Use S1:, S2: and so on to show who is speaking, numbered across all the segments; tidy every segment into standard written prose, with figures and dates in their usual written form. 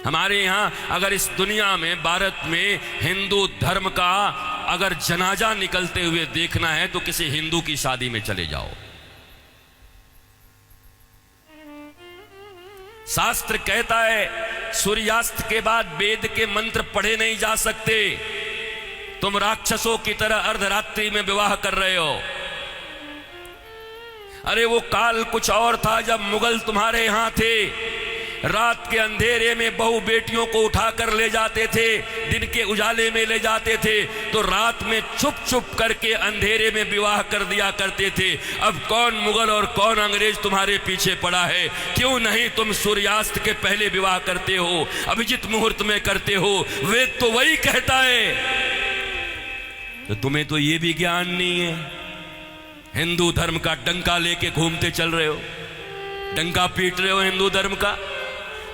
S1: हमारे यहाँ अगर इस दुनिया में, भारत में हिंदू धर्म का अगर जनाजा निकलते हुए देखना है तो किसी हिंदू की शादी में चले जाओ। शास्त्र कहता है सूर्यास्त के बाद वेद के मंत्र पढ़े नहीं जा सकते। तुम राक्षसों की तरह अर्धरात्रि में विवाह कर रहे हो। अरे वो काल कुछ और था जब मुगल तुम्हारे यहां थे। रात के अंधेरे में बहू बेटियों को उठाकर ले जाते थे, दिन के उजाले में ले जाते थे, तो रात में छुप छुप करके अंधेरे में विवाह कर दिया करते थे। अब कौन मुगल और कौन अंग्रेज तुम्हारे पीछे पड़ा है? क्यों नहीं तुम सूर्यास्त के पहले विवाह करते हो, अभिजित मुहूर्त में करते हो? वेद तो वही कहता है। तो तुम्हें तो ये भी ज्ञान नहीं है। हिंदू धर्म का डंका लेके घूमते चल रहे हो, डंका पीट रहे हो हिंदू धर्म का।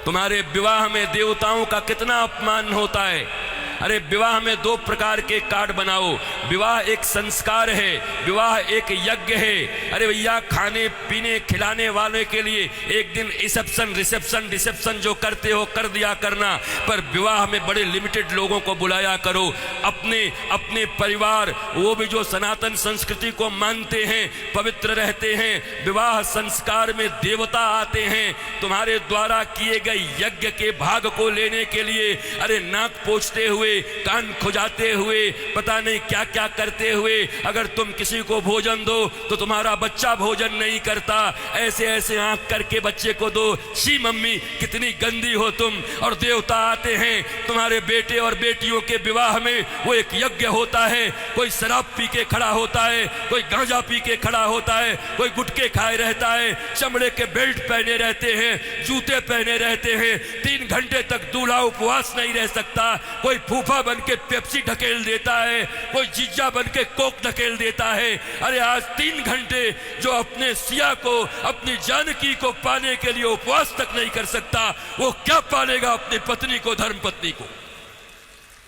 S1: तुम्हारे विवाह में देवताओं का कितना अपमान होता है। अरे विवाह में दो प्रकार के कार्ड बनाओ। विवाह एक संस्कार है, विवाह एक यज्ञ है। अरे भैया, खाने पीने खिलाने वाले के लिए एक दिन रिसेप्शन जो करते हो कर दिया करना, पर विवाह में बड़े लिमिटेड लोगों को बुलाया करो। अपने परिवार, वो भी जो सनातन संस्कृति को मानते हैं, पवित्र रहते हैं। विवाह संस्कार में देवता आते हैं तुम्हारे द्वारा किए गए यज्ञ के भाग को लेने के लिए। अरे नाक पोंछते हुए, कान खुजाते हुए, पता नहीं क्या क्या करते हुए अगर तुम किसी को भोजन दो तो तुम्हारा बच्चा भोजन नहीं करता। ऐसे ऐसे आंख करके बच्चे को दो। शी मम्मी, कितनी गंदी हो तुम। और देवता आते हैं तुम्हारे बेटे और बेटियों के विवाह में। वो एक यज्ञ होता है। कोई शराब पी के खड़ा होता है, कोई गांजा पी के खड़ा होता है, कोई गुटके खाए रहता है, चमड़े के बेल्ट पहने रहते हैं, जूते पहने रहते हैं। 3 घंटे तक दूल्हा उपवास नहीं रह सकता। कोई फूफा बन के पेप्सी ढकेल देता है, कोई जीजा बन के कोक ढकेल देता है। अरे आज 3 घंटे जो अपने सिया को, अपनी जानकी को पाने के लिए उपवास तक नहीं कर सकता, वो क्या पालेगा अपनी पत्नी को, धर्म पत्नी को?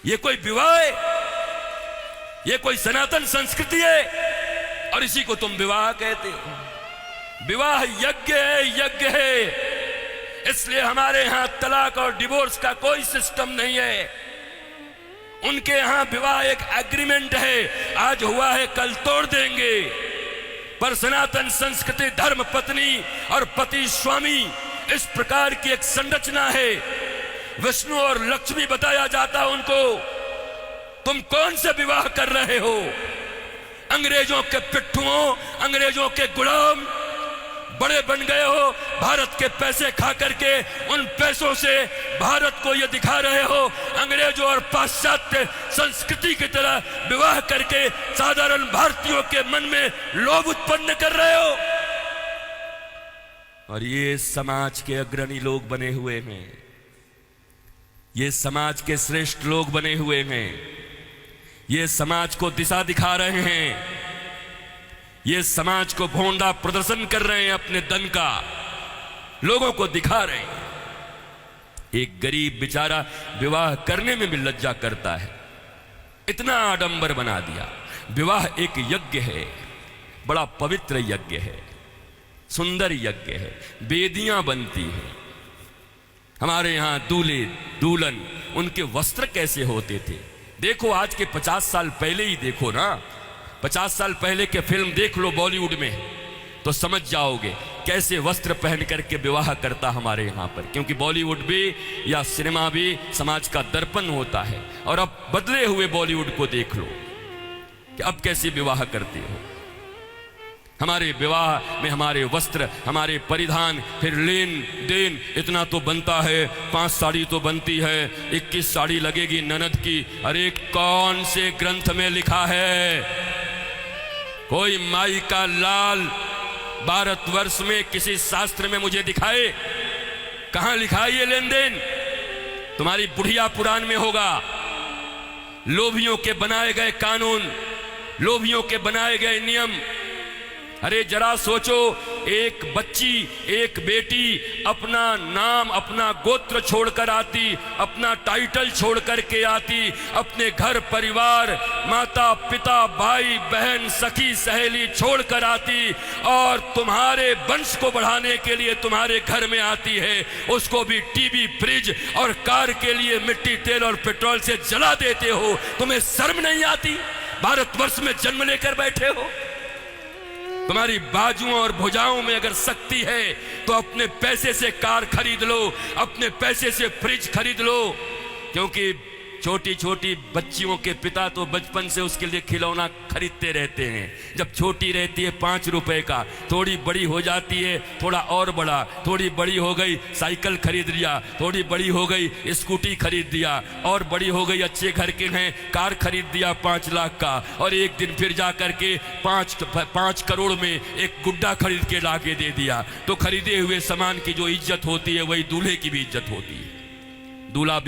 S1: ये कोई विवाह है? ये कोई सनातन संस्कृति है? और इसी को तुम विवाह कहते हो। विवाह यज्ञ है, यज्ञ है। इसलिए हमारे यहां तलाक और डिवोर्स का कोई सिस्टम नहीं है। उनके यहां विवाह एक एग्रीमेंट है, आज हुआ है कल तोड़ देंगे। पर सनातन संस्कृति धर्म पत्नी और पति स्वामी, इस प्रकार की एक संरचना है। विष्णु और लक्ष्मी बताया जाता उनको। तुम कौन से विवाह कर रहे हो? अंग्रेजों के पिट्ठुओं, अंग्रेजों के गुलाम बड़े बन गए हो। भारत के पैसे खा करके उन पैसों से भारत को ये दिखा रहे हो अंग्रेजों और पाश्चात्य संस्कृति की तरह विवाह करके साधारण भारतीयों के मन में लोभ उत्पन्न कर रहे हो। और ये समाज के अग्रणी लोग बने हुए हैं, ये समाज के श्रेष्ठ लोग बने हुए हैं, ये समाज को दिशा दिखा रहे हैं, ये समाज को भोंडा प्रदर्शन कर रहे हैं, अपने दन का लोगों को दिखा रहे हैं। एक गरीब बेचारा विवाह करने में भी लज्जा करता है, इतना आडंबर बना दिया। विवाह एक यज्ञ है, बड़ा पवित्र यज्ञ है, सुंदर यज्ञ है। वेदियां बनती हैं। हमारे यहां दूल्हे दुल्हन, उनके वस्त्र कैसे होते थे? देखो आज के 50 साल पहले ही देखो ना, 50 साल पहले के फिल्म देख लो बॉलीवुड में, तो समझ जाओगे कैसे वस्त्र पहन करके विवाह करता हमारे यहाँ पर। क्योंकि बॉलीवुड भी या सिनेमा भी समाज का दर्पण होता है। और अब बदले हुए बॉलीवुड को देख लो कि अब कैसे विवाह करते हो। हमारे विवाह में हमारे वस्त्र, हमारे परिधान, फिर लेन देन इतना तो बनता है। 5 साड़ी तो बनती है, 21 साड़ी लगेगी ननद की। अरे कौन से ग्रंथ में लिखा है? कोई माई का लाल भारतवर्ष में किसी शास्त्र में मुझे दिखाए? कहां लिखा है ये लेन देन? तुम्हारी बुढ़िया पुराण में होगा। लोभियों के बनाए गए कानून, लोभियों के बनाए गए नियम। अरे जरा सोचो, एक बच्ची, एक बेटी अपना नाम, अपना गोत्र छोड़कर आती, अपना टाइटल छोड़ करके आती, अपने घर परिवार, माता पिता, भाई बहन, सखी सहेली छोड़कर आती और तुम्हारे वंश को बढ़ाने के लिए तुम्हारे घर में आती है, उसको भी टीवी, फ्रिज और कार के लिए मिट्टी, तेल और पेट्रोल से जला देते हो। तुम्हें शर्म नहीं आती? भारतवर्ष में जन्म लेकर बैठे हो। तुम्हारी बाजुओं और भुजाओं में अगर शक्ति है तो अपने पैसे से कार खरीद लो, अपने पैसे से फ्रिज खरीद लो, क्योंकि छोटी छोटी बच्चियों के पिता तो बचपन से उसके लिए खिलौना खरीदते रहते हैं। जब छोटी रहती है 5 रुपए का, थोड़ी बड़ी हो जाती है थोड़ा और बड़ा, थोड़ी बड़ी हो गई साइकिल खरीद लिया, थोड़ी बड़ी हो गई स्कूटी खरीद दिया, और बड़ी हो गई अच्छे घर के हैं कार खरीद दिया 5 लाख का, और एक दिन फिर जा करके 5 करोड़ में एक गुड्डा खरीद के ला के दे दिया। तो खरीदे हुए सामान की जो इज्जत होती है वही दूल्हे की भी इज्जत होती है। दूल्हा